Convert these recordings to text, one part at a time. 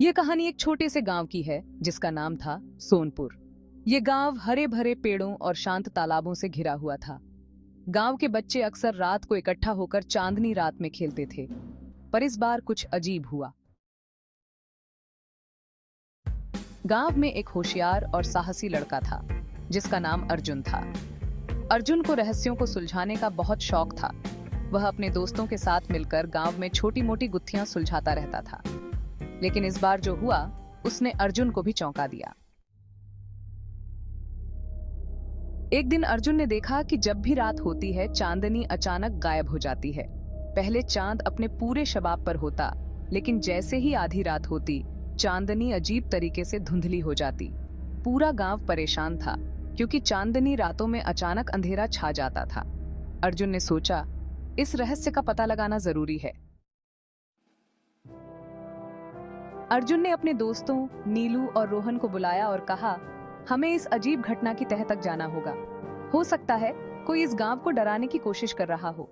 ये कहानी एक छोटे से गांव की है जिसका नाम था सोनपुर। ये गांव हरे भरे पेड़ों और शांत तालाबों से घिरा हुआ था। गांव के बच्चे अक्सर रात को इकट्ठा होकर चांदनी रात में खेलते थे। पर इस बार कुछ अजीब हुआ। गांव में एक होशियार और साहसी लड़का था जिसका नाम अर्जुन था। अर्जुन को रहस्यों को सुलझाने का बहुत शौक था। वह अपने दोस्तों के साथ मिलकर गांव में छोटी मोटी गुत्थियां सुलझाता रहता था। लेकिन इस बार जो हुआ उसने अर्जुन को भी चौंका दिया। एक दिन अर्जुन ने देखा कि जब भी रात होती है चांदनी अचानक गायब हो जाती है। पहले चांद अपने पूरे शबाब पर होता, लेकिन जैसे ही आधी रात होती चांदनी अजीब तरीके से धुंधली हो जाती। पूरा गांव परेशान था क्योंकि चांदनी रातों में अचानक अंधेरा छा जाता था। अर्जुन ने सोचा, इस रहस्य का पता लगाना जरूरी है। अर्जुन ने अपने दोस्तों नीलू और रोहन को बुलाया और कहा, हमें इस अजीब घटना की तह तक जाना होगा। हो सकता है कोई इस गांव को डराने की कोशिश कर रहा हो।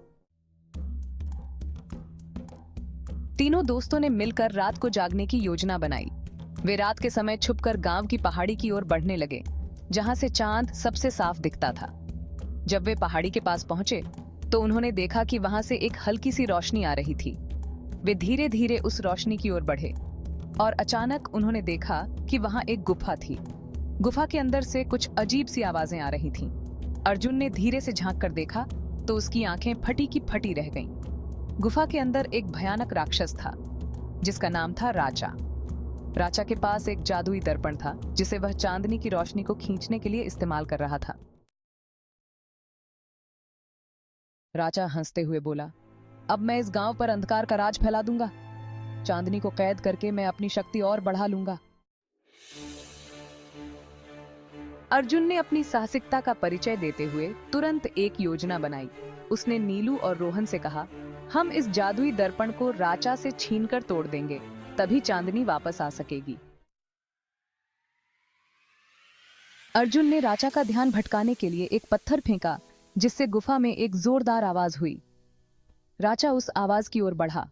तीनों दोस्तों ने मिलकर रात को जागने की योजना बनाई। वे रात के समय छुपकर गांव की पहाड़ी की ओर बढ़ने लगे, जहां से चांद सबसे साफ दिखता था। जब वे पहाड़ी के पास पहुंचे तो उन्होंने देखा कि वहां से एक हल्की सी रोशनी आ रही थी। वे धीरे धीरे उस रोशनी की ओर बढ़े और अचानक उन्होंने देखा कि वहां एक गुफा थी। गुफा के अंदर से कुछ अजीब सी आवाजें आ रही थीं। अर्जुन ने धीरे से झांक कर देखा तो उसकी आंखें फटी की फटी रह गईं। गुफा के अंदर एक भयानक राक्षस था जिसका नाम था राचा। राचा के पास एक जादुई दर्पण था जिसे वह चांदनी की रोशनी को खींचने के लिए इस्तेमाल कर रहा था। राचा हंसते हुए बोला, अब मैं इस गांव पर अंधकार का राज फैला दूंगा। चांदनी को कैद करके मैं अपनी शक्ति और बढ़ा लूंगा। अर्जुन ने अपनी साहसिकता का परिचय देते हुए तुरंत एक योजना बनाई। उसने नीलू और रोहन से कहा, हम इस जादुई दर्पण को राचा से छीनकर तोड़ देंगे, तभी चांदनी वापस आ सकेगी। अर्जुन ने राचा का ध्यान भटकाने के लिए एक पत्थर फेंका, जिससे गुफा में एक जोरदार आवाज हुई। राचा उस आवाज की ओर बढ़ा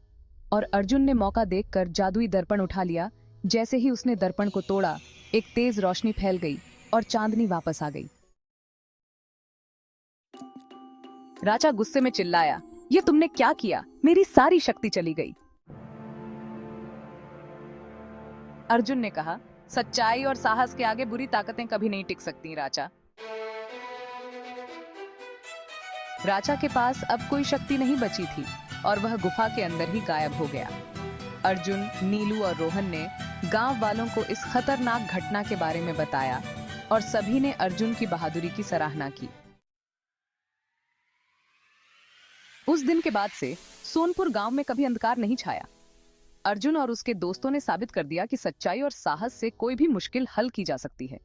और अर्जुन ने मौका देखकर जादुई दर्पण उठा लिया। जैसे ही उसने दर्पण को तोड़ा, एक तेज रोशनी फैल गई और चांदनी वापस आ गई। राजा गुस्से में चिल्लाया, ये तुमने क्या किया? मेरी सारी शक्ति चली गई। अर्जुन ने कहा, सच्चाई और साहस के आगे बुरी ताकतें कभी नहीं टिक सकती राजा। राजा के पास अब कोई शक्ति नहीं बची थी और वह गुफा के अंदर ही गायब हो गया। अर्जुन, नीलू और रोहन ने गांव वालों को इस खतरनाक घटना के बारे में बताया और सभी ने अर्जुन की बहादुरी की सराहना की। उस दिन के बाद से सोनपुर गांव में कभी अंधकार नहीं छाया। अर्जुन और उसके दोस्तों ने साबित कर दिया कि सच्चाई और साहस से कोई भी मुश्किल हल की जा सकती है।